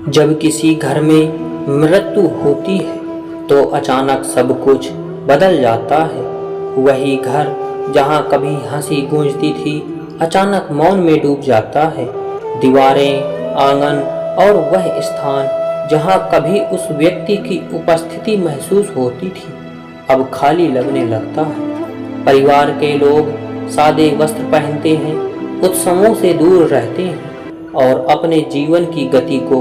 जब किसी घर में मृत्यु होती है तो अचानक सब कुछ बदल जाता है। वही घर जहाँ कभी हंसी गूंजती थी अचानक मौन में डूब जाता है। दीवारें, आंगन और वह स्थान जहाँ कभी उस व्यक्ति की उपस्थिति महसूस होती थी अब खाली लगने लगता है। परिवार के लोग सादे वस्त्र पहनते हैं, उत्सवों से दूर रहते हैं और अपने जीवन की गति को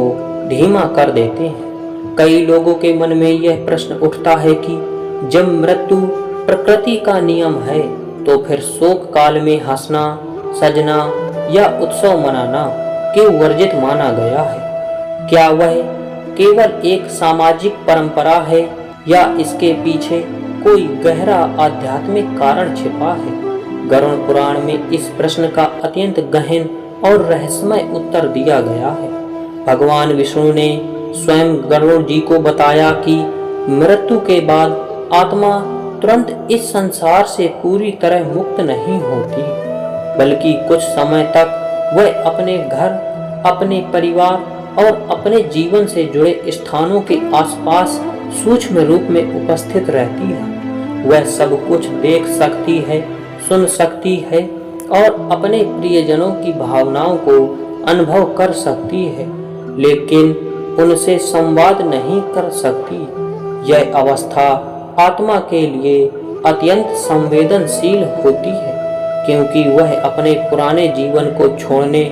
धीमा कर देते हैं। कई लोगों के मन में यह प्रश्न उठता है कि जब मृत्यु प्रकृति का नियम है तो फिर शोक काल में हंसना, सजना या उत्सव मनाना क्यों वर्जित माना गया है? क्या वह केवल एक सामाजिक परंपरा है या इसके पीछे कोई गहरा आध्यात्मिक कारण छिपा है? गरुड़ पुराण में इस प्रश्न का अत्यंत गहन और रहस्यमय उत्तर दिया गया है। भगवान विष्णु ने स्वयं गरुड़ जी को बताया कि मृत्यु के बाद आत्मा तुरंत इस संसार से पूरी तरह मुक्त नहीं होती, बल्कि कुछ समय तक वह अपने घर, अपने परिवार और अपने जीवन से जुड़े स्थानों के आसपास सूक्ष्म रूप में उपस्थित रहती है। वह सब कुछ देख सकती है, सुन सकती है और अपने प्रियजनों की भावनाओं को अनुभव कर सकती है, लेकिन उनसे संवाद नहीं कर सकती। यह अवस्था आत्मा के लिए अत्यंत संवेदनशील होती है, क्योंकि वह अपने पुराने जीवन को छोड़ने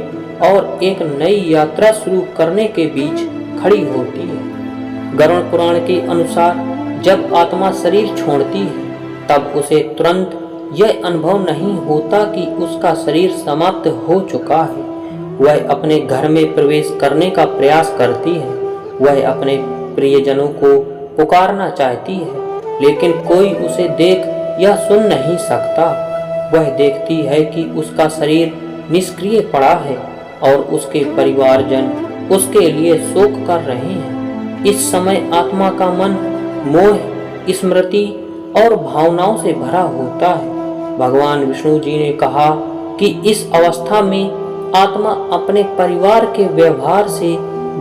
और एक नई यात्रा शुरू करने के बीच खड़ी होती है। गरुड़ पुराण के अनुसार जब आत्मा शरीर छोड़ती है तब उसे तुरंत यह अनुभव नहीं होता कि उसका शरीर समाप्त हो चुका है। वह अपने घर में प्रवेश करने का प्रयास करती है। वह अपने प्रियजनों को पुकारना चाहती है, लेकिन कोई उसे देख या सुन नहीं सकता। वह देखती है कि उसका शरीर निष्क्रिय पड़ा है और उसके परिवारजन उसके लिए शोक कर रहे हैं। इस समय आत्मा का मन मोह, स्मृति और भावनाओं से भरा होता है। भगवान विष्णु जी ने कहा कि इस अवस्था में आत्मा अपने परिवार के व्यवहार से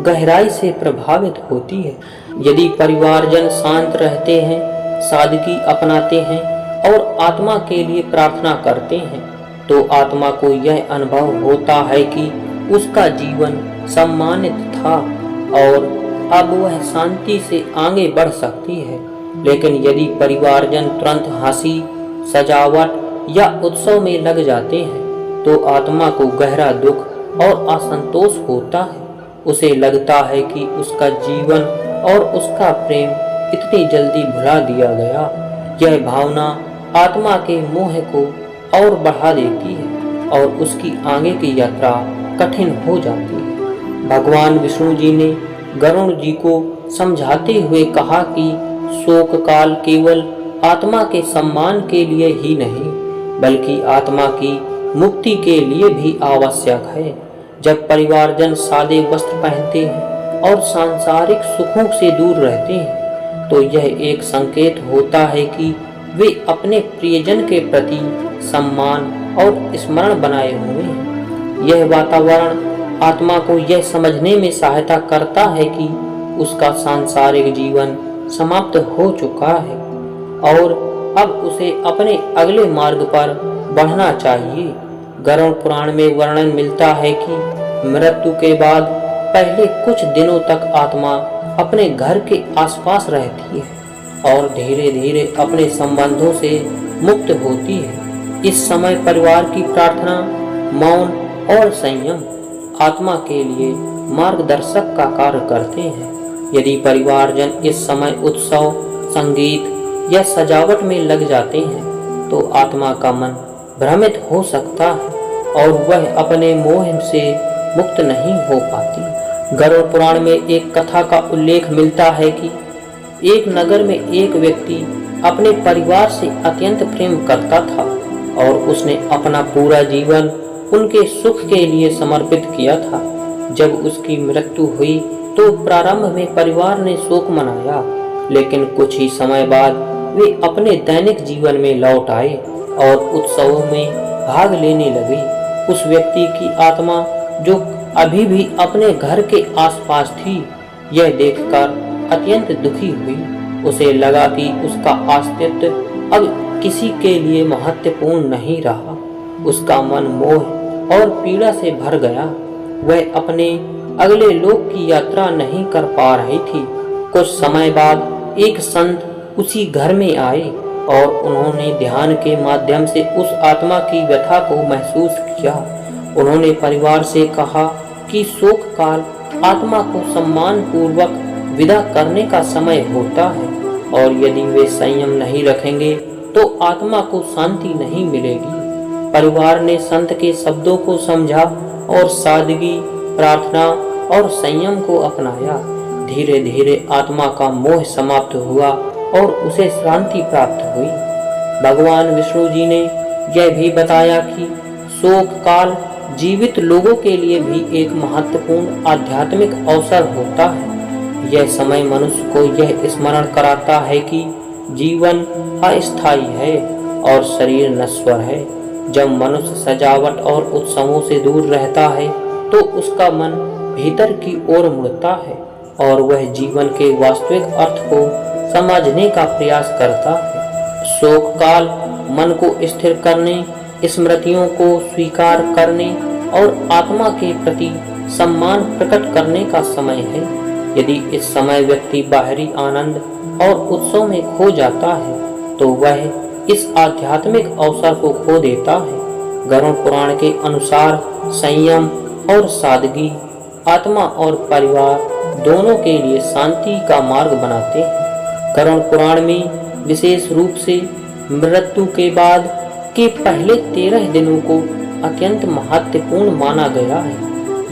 गहराई से प्रभावित होती है। यदि परिवारजन शांत रहते हैं, सादगी अपनाते हैं और आत्मा के लिए प्रार्थना करते हैं तो आत्मा को यह अनुभव होता है कि उसका जीवन सम्मानित था और अब वह शांति से आगे बढ़ सकती है। लेकिन यदि परिवारजन तुरंत हंसी, सजावट या उत्सव में लग जाते हैं तो आत्मा को गहरा दुख और असंतोष होता है। उसे लगता है कि उसका जीवन और उसका प्रेम इतनी जल्दी भुला दिया गया। यह भावना आत्मा के मोह को और बढ़ा देती है और उसकी आगे की यात्रा कठिन हो जाती है। भगवान विष्णु जी ने गरुड़ जी को समझाते हुए कहा कि शोक काल केवल आत्मा के सम्मान के लिए ही नहीं, बल्कि आत्मा की मुक्ति के लिए भी आवश्यक है। जब परिवारजन सादे वस्त्र पहनते हैं और सांसारिक सुखों से दूर रहते हैं तो यह एक संकेत होता है कि वे अपने प्रियजन के प्रति सम्मान और स्मरण बनाए हुए हैं। यह वातावरण आत्मा को यह समझने में सहायता करता है कि उसका सांसारिक जीवन समाप्त हो चुका है और अब उसे अपने अगले मार्ग पर बढ़ना चाहिए। गरुड़ पुराण में वर्णन मिलता है कि मृत्यु के बाद पहले कुछ दिनों तक आत्मा अपने घर के आसपास रहती है और धीरे धीरे अपने संबंधों से मुक्त होती है। इस समय परिवार की प्रार्थना, मौन और संयम आत्मा के लिए मार्गदर्शक का कार्य करते हैं। यदि परिवारजन इस समय उत्सव, संगीत या सजावट में लग जाते हैं तो आत्मा का मन भ्रमित हो सकता है और वह अपने मोह से मुक्त नहीं हो पाती। गरुड़ पुराण में एक कथा का उल्लेख मिलता है कि एक नगर में एक व्यक्ति अपने परिवार से अत्यंत प्रेम करता था और उसने अपना पूरा जीवन उनके सुख के लिए समर्पित किया था। जब उसकी मृत्यु हुई तो प्रारंभ में परिवार ने शोक मनाया, लेकिन कुछ ही समय बाद वे अपने दैनिक जीवन में लौट आए और उत्सवों में भाग लेने लगे। उस व्यक्ति की आत्मा जो अभी भी अपने घर के आसपास थी। यह देखकर अत्यंत दुखी हुई। उसे लगा कि उसका अस्तित्व अब किसी के लिए महत्वपूर्ण नहीं रहा। उसका मन मोह और पीड़ा से भर गया। वह अपने अगले लोक की यात्रा नहीं कर पा रही थी। कुछ समय बाद एक संत उसी घर में आए और उन्होंने ध्यान के माध्यम से उस आत्मा की व्यथा को महसूस किया। उन्होंने परिवार से कहा कि शोक काल आत्मा को सम्मान पूर्वक विदा करने का समय होता है और यदि वे संयम नहीं रखेंगे तो आत्मा को शांति नहीं मिलेगी। परिवार ने संत के शब्दों को समझा और सादगी, प्रार्थना और संयम को अपनाया। धीरे धीरे आत्मा का मोह समाप्त हुआ और उसे शांति प्राप्त हुई। भगवान विष्णु जी ने यह भी बताया कि शोक काल जीवित लोगों के लिए भी एक महत्वपूर्ण आध्यात्मिक अवसर होता है। यह समय मनुष्य को यह स्मरण कराता है कि जीवन अस्थायी है और शरीर नश्वर है। जब मनुष्य सजावट और उत्सवों से दूर रहता है तो उसका मन भीतर की ओर मुड़ता है और वह जीवन के वास्तविक अर्थ को समझने का प्रयास करता है। शोक काल मन को स्थिर करने, स्मृतियों को स्वीकार करने और आत्मा के प्रति सम्मान प्रकट करने का समय है। यदि इस समय व्यक्ति बाहरी आनंद और उत्सव में खो जाता है तो वह इस आध्यात्मिक अवसर को खो देता है। गरुड़ पुराण के अनुसार संयम और सादगी आत्मा और परिवार दोनों के लिए शांति का मार्ग बनाते हैं। गरुड़ पुराण में विशेष रूप से मृत्यु के बाद के पहले 13 दिनों को अत्यंत महत्वपूर्ण माना गया है।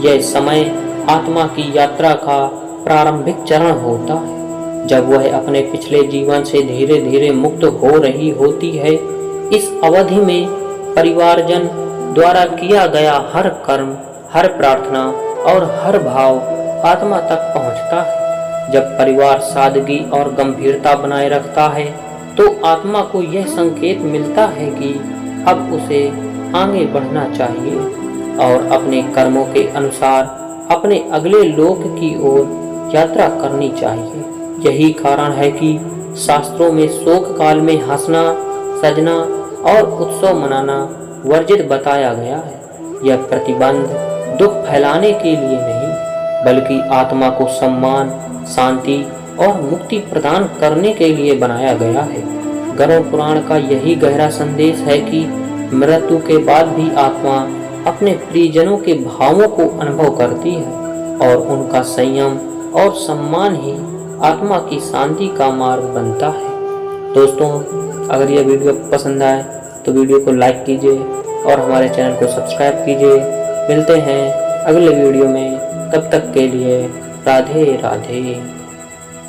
यह समय आत्मा की यात्रा का प्रारंभिक चरण होता है, जब वह अपने पिछले जीवन से धीरे धीरे मुक्त हो रही होती है। इस अवधि में परिवारजन द्वारा किया गया हर कर्म, हर प्रार्थना और हर भाव आत्मा तक पहुंचता है। जब परिवार सादगी और गंभीरता बनाए रखता है तो आत्मा को यह संकेत मिलता है कि अब उसे आगे बढ़ना चाहिए और अपने कर्मों के अनुसार अपने अगले लोक की ओर यात्रा करनी चाहिए। यही कारण है कि शास्त्रों में शोक काल में हंसना, सजना और उत्सव मनाना वर्जित बताया गया है। यह प्रतिबंध दुख फैलाने के लिए नहीं बल्कि आत्मा को सम्मान, शांति और मुक्ति प्रदान करने के लिए बनाया गया है। गरुड़ पुराण का यही गहरा संदेश है कि मृत्यु के बाद भी आत्मा अपने प्रियजनों के भावों को अनुभव करती है और उनका संयम और सम्मान ही आत्मा की शांति का मार्ग बनता है। दोस्तों, अगर यह वीडियो पसंद आए तो वीडियो को लाइक कीजिए और हमारे चैनल को सब्सक्राइब कीजिए। मिलते हैं अगले वीडियो में, तब तक के लिए राधे राधे।